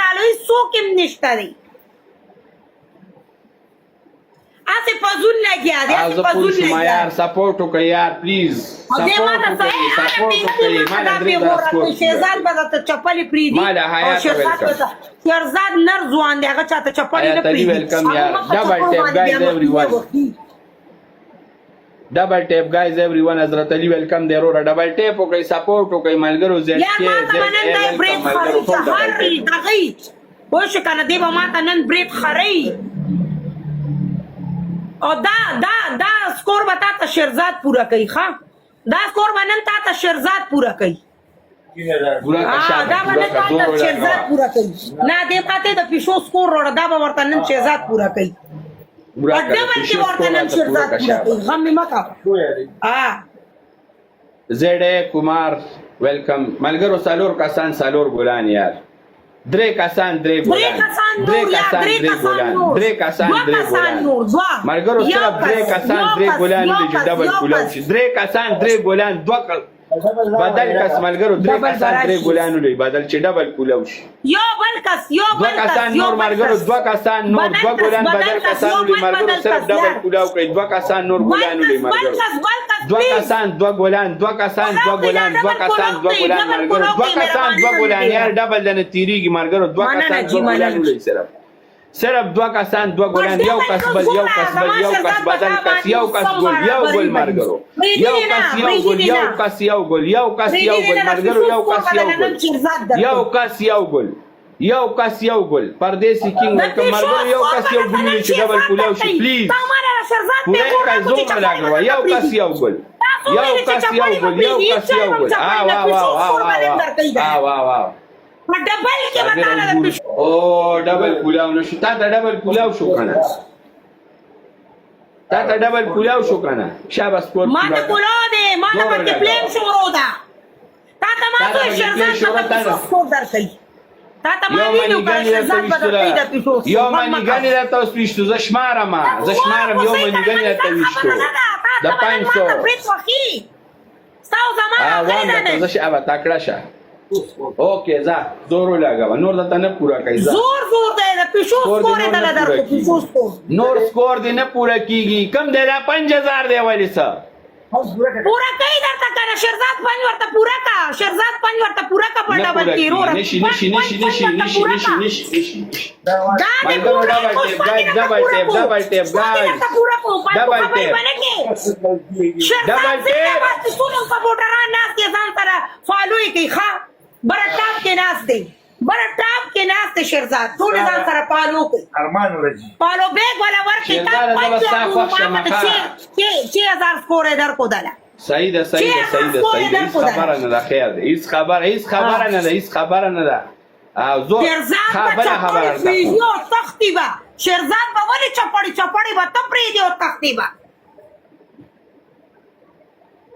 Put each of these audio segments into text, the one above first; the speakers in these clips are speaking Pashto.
رالوی څوک هم نشته دی اسې پزون لګیا دی اسې پزون لګیا یار سپورټ وکړئ یار پلیز شهزاد به درته چپلې پرېږدي او شهزاد نر ځوان دی هغه چاته چپلې نه پرېږدي ډبل ټیپ گایز ایوریون حضرت علی ویلکم دی وروره ډبل ټیپ وکړئ سپورټ وکړئ ملګرو زیډ کې پوه شو که نه دی به ماته نن برید خرئ او دا سکور به تا ته شیرزاد پوره کوي ښه دا سکور به نن تا ته شیرزاد پوره کوي دا به نن تا ته شیرزاد پوره کوي نه دې پاتې د پیشو سکور وروړه دا به ورته نن شیرزاد پوره کوي ډبل کې ورته نن شیرزاد پوره کوي غم مې مه کوه زیډ کمار ویلکم ملګرو څلور کسان څلور ګلان یار درې کسان درې ګلان ملګرو صرف درې کسان درې ګلان دي چې ډبل کولاو شي درې کسان درې ګلان بدل کس ملګرو درې کسان درې ګلان لري بدل چې ډبل کولاو شي یو بل کس دوه کسان نور ملګرو دوه کسان نور دوه ګلان بدل کسان لري ملګرو صرف ډبل کولاو کوي دوه کسان نور ګلان لري ملګرو دوه کسان دوه ګلان دوه کسان دوه ګلان دوه کسان دوه ګلان ملګرو دوه کسان دوه ګلان یار ډبل نه تیریږي ملګرو دوه کسان دوه ګلان لري صرف دوه کسان دوه ګلان یو کس بل یو کس بل یو کس بدل کس یو کس ګل یو ګل ملګرو یو کس یو ګل یو کس یو ګل یو کس یو ګل ملګرو یو کس یو ګل یو کس یو ګل یو کس یو ګل پردیسی کینګ ویلکم ملګرو یو کس یو ګل چې ډبل کولاو شي پلیز پوره کا زوم راغوا یو کس یو ګل یو کس یو ګل یو کس یو ګل واه ډبل کې وتاله د پیشو او ډبل کولاو نشو تا ته ډبل کولاو شو کنه تا ته ډبل کولاو شو کنه شاباس کور ما ته کولاو دی ما ته پکې پلیم شروع ده تا ته ما ته شیرزاد ته سکور درکړي تا ته ما ویلو که شیرزاد به درکړي د پیشو یو منیګانې راته اوس ویشتو زه شمارم یو منیګانې راته ویشتو د 500 ستا او زما زه شابه تکړه شه اوکې ځه زور ولګوه نور درته نه پوره کوي زور دی د پیشو سکور یې دله درکړو پیشو سکور نور سکور دې نه پوره کېږي کم دی دا 5000 دی ولې څه پوره کوي درته که نه شیرزاد 5 ورته پوره که شیرزاد 5 ورته پوره که په ډبل کې وروره نشي ملګرو ډبل ټیپ ګایز ډبل ټیپ سپورټران ناست دي ځان سره فالو یې کوي ښه بره ټاپ کې ناست دی شیرزاد ټول ځان سره فالو کوي فالو بیگ والا ورکړي تا 6000 سکور یې درکو دله صحیح ده هیڅ خبره نه ده خیر ده هیڅ خبره نه ده شیرزاد ویډیو تختی با شیرزاد به ولې چپړې به ته پرېږدي او تختی به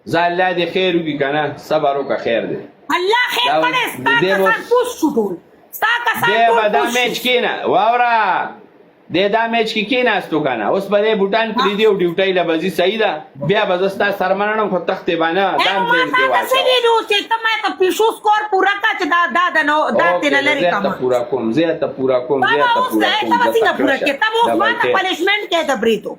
زه الله دې خیر وکړي که نه صبر وکړه خیر دی الله خیر کړی ستا کسان پوس شو ټول ستا کسان دی به دا میچ کېنه واوره دی دا میچ کې کېناستو که نه اوس به دی بوټان پرېږدي او ډیوټۍ له به ځي صحیح ده بیا به زه ستا سرمنړم خو تختې به نه دا هم ذهن کې واچوه چې ته ماته پیشو سکور پوره کړه چې دا تېنه لرې کړم زه پوره کوم ته به څنګه پوره کړې ته به اوس ماته پنشمنټ کې د بریتو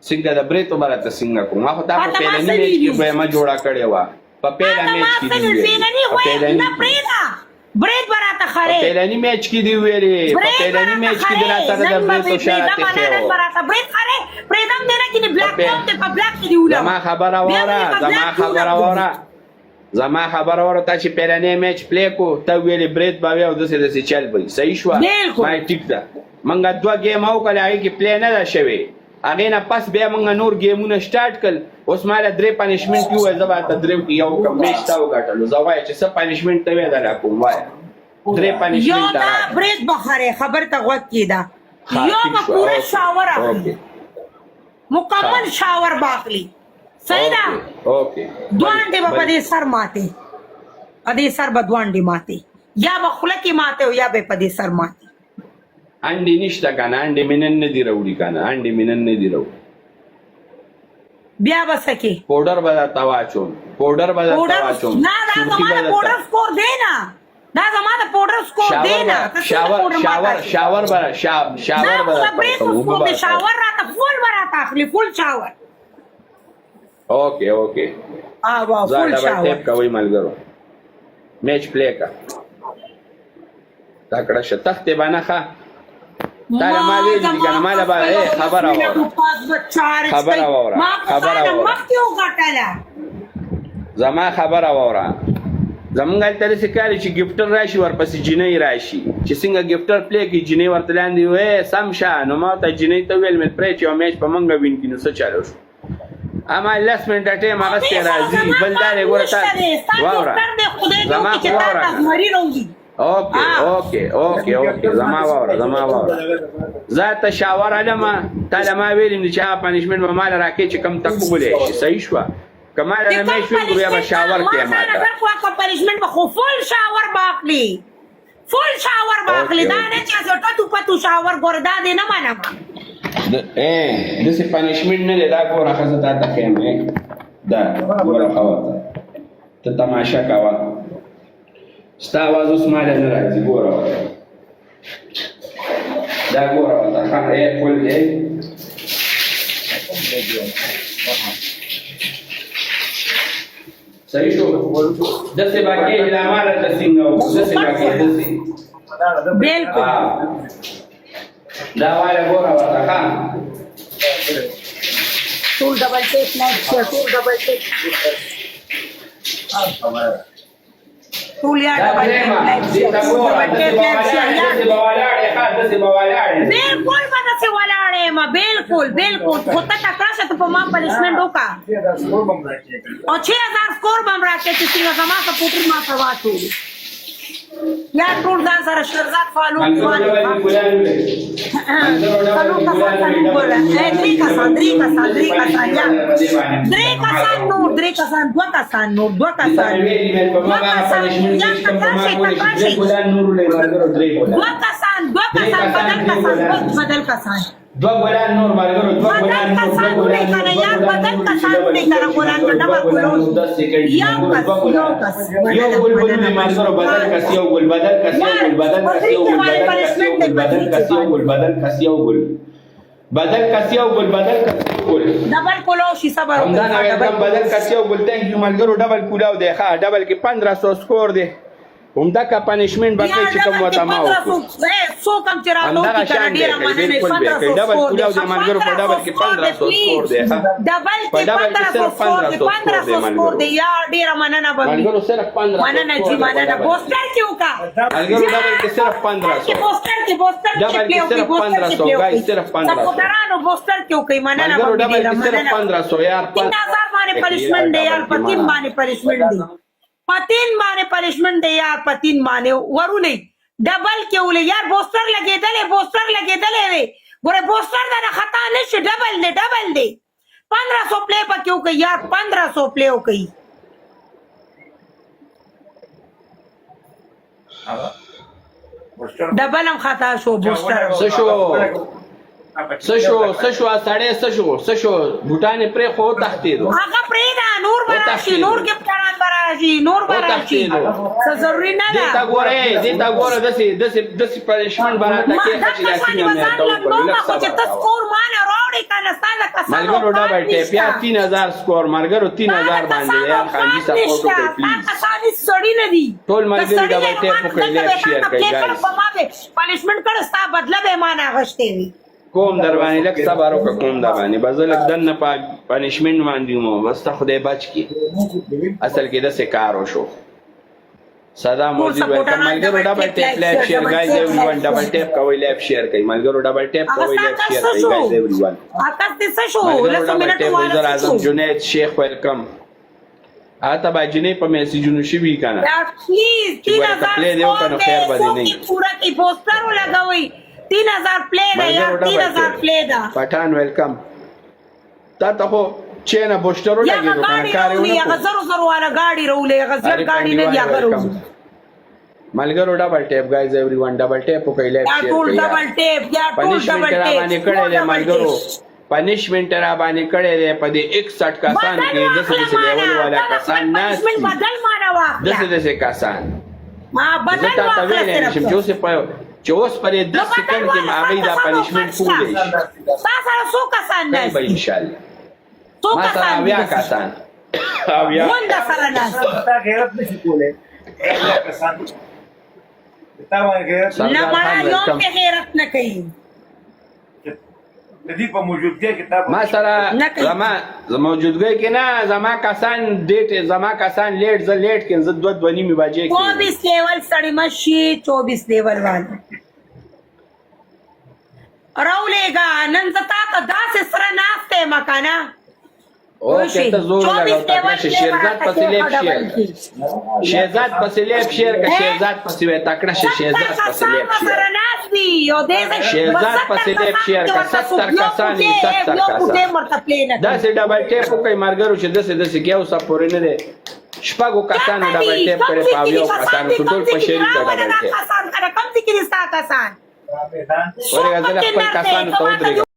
څنګه د بریتو به راته څنګه کوم ما خو تا په پیلني میچ کې دویمه جوړه کړې وه په پیله میچ کې دې برید براته خره پیلنی میچ کې دی ویلې په پیلنی میچ کې د راتګ د برید او شرط ته براته برید خره بریدم دې نه کې بلاک ټاپ ته په بلاک کې دی ولا زما خبره وره تا چې پیلنی میچ پلی کو ته ویلې برید باوي او دسه چل وي صحیح شو ما ټیک ده منګه دوه گیم او کله هغه کې پلی نه ده شوی هغه نه پس بیا موږ نور گیمونه سٹارټ کړ اوس مالا درې پنیشمنت یو زبا ته درې کې یو کم میچ تا وګټلو زوای چې څه پنیشمنت ته وې دا کوم وای درې پنیشمنت دا برید بخره خبر ته وخت کیدا یو پورا شاور اخلي مکمل شاور باخلی صحیح ده اوکے دوانډه په دې سر ماته ادي سر بدوانډه ماته یا بخله کې ماته یا به په دې سر ماته انډي نشته کنه انډي مینن نه دی راوړي کنه انډي مینن نه دی راوړي بیا بسکی پاوډر بدا تواچوم نه دا پاوډر سکور دی دا زما د پوډر سکور دی نه شاور برا شاور راته فول راته اخلي فول شاور اوکے فول شاور ټیپ کوي ملګرو میچ پلی کا تکړه شتخته باندې ښه تعالی ما ویل دي کنه ما له خبره وره مخکې وغټله زما خبره وره زمونږ هلته داسې کار چې ګفټر راشي ورپسې جینۍ راشي چې څنګه ګفټر پلی کړي جینۍ ورته لاندې وې سم شه نو ما ورته جینۍ ته ویل مې پرې چې یو میچ په موږ وین کړي نو څه چلو شو اما 10 منټه ټایم هغسې راځي بل دا دی ګوره تا واوره زما اوکے زما واوره زه ته شاور علمه تا له ما ویلي چې هغه پنشمنټ به ماله راکړې چې کم تقبولی شي صحیح شوه که ماله نه میچ وین کړو بیا به شاور کړې ماته پنشمنٹ به خو فول شاور به اخلي دا نه چې ټوټو پټو شاور ګوره دا دی نه منم داسې پنشمنټ نه دی دا ګوره ښځه تا ته ښیم دا ګوره خبره ته تماشه کوه ستا आवाज اوس ماله نه راځي ګوره دا ګوره ورته ښه فل دی صحیح شو داسې به کېږي دا ماله ته څنګه وکړو داسې به کېږي داسې بلکل دا واله ګوره ورته ښه ټول ډبل ټیپ نه ټول ډبل ټیپ ټول یا ډبل ټیپ بالکل خو ته تکړه شه ته په ما پنشمنټ وکړه او 6000 سکور به م راکړې چې څنګه زما سپورټر ما ته واچولي یا ټول ځان سره شهرزاد فالو درې کسان نور دوه کسان بدل کسان دو ګلان نور ملګرو دو ګلان نور یو ګل بدل ملګرو بدل کس یو ګل ډبل کولو شي صبر بدل کس یو ګل تhank you ملګرو ډبل کولاو دی ښه ډبل کې 1500 سکور دی همدا کا پنشمنٹ باقي چې کوم وتا ما وکړو سو کم چې راځو چې ډیره مننه 1500 ډبل کولاو د ملګرو په ډبل کې 1500 سکور دی ډبل کې 1500 سکور دی یا ډیره مننه به ملګرو صرف 1500 مننه جی مننه بوستر کې وکا ملګرو ډبل کې صرف 1500 بوستر کې ډبل کې صرف 1500 غای صرف 1500 سپورټرانو بوستر کې وکي مننه ملګرو ډبل کې صرف 1500 یار 3000 باندې پنشمنٹ دی یار پتین باندې پنشمنٹ دی پتین باندې پنشمنٹ دی یار پتین باندې ورولې ډبل کې ولې یار بوستر لګېدلې وي ګوره بوستر دا خطا نشي ډبل دی 1500 پلی پکې وکي یار 1500 پلی وکي ډبل هم خطا شو بوستر څه شو ساړې څه شو بوټانې پرې خو تختېدو هغه پرې دا نور براشي نور کې پټران براشي نور براشي څه ضروري نه ده دیتا ګوره داسې پنشمنټ براته کې چې داسې نه مې خو چې ته سکور مانه راوړې کنه ساده کسانو ملګرو ډبل ټیپ یا 3000 سکور ملګرو 3000 باندې یا خانجي سپورټ وکړئ پلیز کسانې سړی نه دي ټول ملګرو ډبل ټیپ وکړئ لایک شیر کړئ ګایز پنشمنټ کړه ستا بدله به مانه غشتې وي کوم در باندې لک صبر وکړه کوم در باندې بزلک دنه پنشمنټ باندې مو بس ته خدای بچ کی اصل کې د سکار وشو صدا موجود ویلکم ملګرو ډبل ټیپ لایک شیر گایز ایوریون ډبل ټیپ کوي لایک شیر کوي ملګرو ډبل ټیپ کوي لایک شیر کوي گایز ایوریون اته څه شو ملګرو ډبل ټیپ وزیر اعظم جنید شیخ ویلکم آتا باجنې په میسجونو شي وی کنه پلیز 3000 پورا کی پوسټر لګوي 3000 پلی دا یا 3000 پلی دا پټان ویلکم تا ته خو چینا بوشترو لګیدو کنه کاریونه یا زرو والا گاډي رولې غزر گاډي نه دی هغه ملګرو ډبل ټیپ گایز ایوریون ډبل ټیپ کوي لایک شیر ټول ډبل ټیپ باندې کړه دې ملګرو پنشمنٹ را باندې کړه دې په دې 61 کسان کې د څه لیول والا کسان نه بدل مانه واخله د څه کسان بدل زه تا ته واخله ویلی صرف نشم چې اوس چې اوس پرې 10 سکند کې هغوی دا پنشمنټ کولی شي تا سره څو کسان کوي به ناست انشاءالله څو ما سره کسان 80 کسان 80 غونډه سره ناست تا غیرت نشي کولی تا باندې غیرت سردار نه خان مړه یو welcome. کې غیرت نه کوي د دې په موجودګۍ کې تا ما سره نه کوي. زما موجودګۍ کې نه زما کسان لیټ زه لیټ کې زه 2:30 بجې کې 24 لیول سړی مشي 24 لیول والا راولېګا نن زه تا ته داسې سره ناست یم کنه اوکې ته زور لګاو تکړه شیرزاد پسې لیپ شیرزاد پسې لیپ شیر که شیرزاد پسې وې تکړه شیرزاد پسې لیپ شیر سره ناست دي او دې شیرزاد پسې لیپ شیر که 70 کسان دي 70 کسان مرته پلین داسې ډبل ټیپ وکړئ مرګرو چې داسې کې یو څه پورې نه دی شپږو کسانو ډبل ټیپ کړی په اویو کسانو کې ټول په شریکه ډبل ټیپ کسان کنه کم څه کې ستا کسان میدان ورګه زه خپل کسانو ته ودرېږم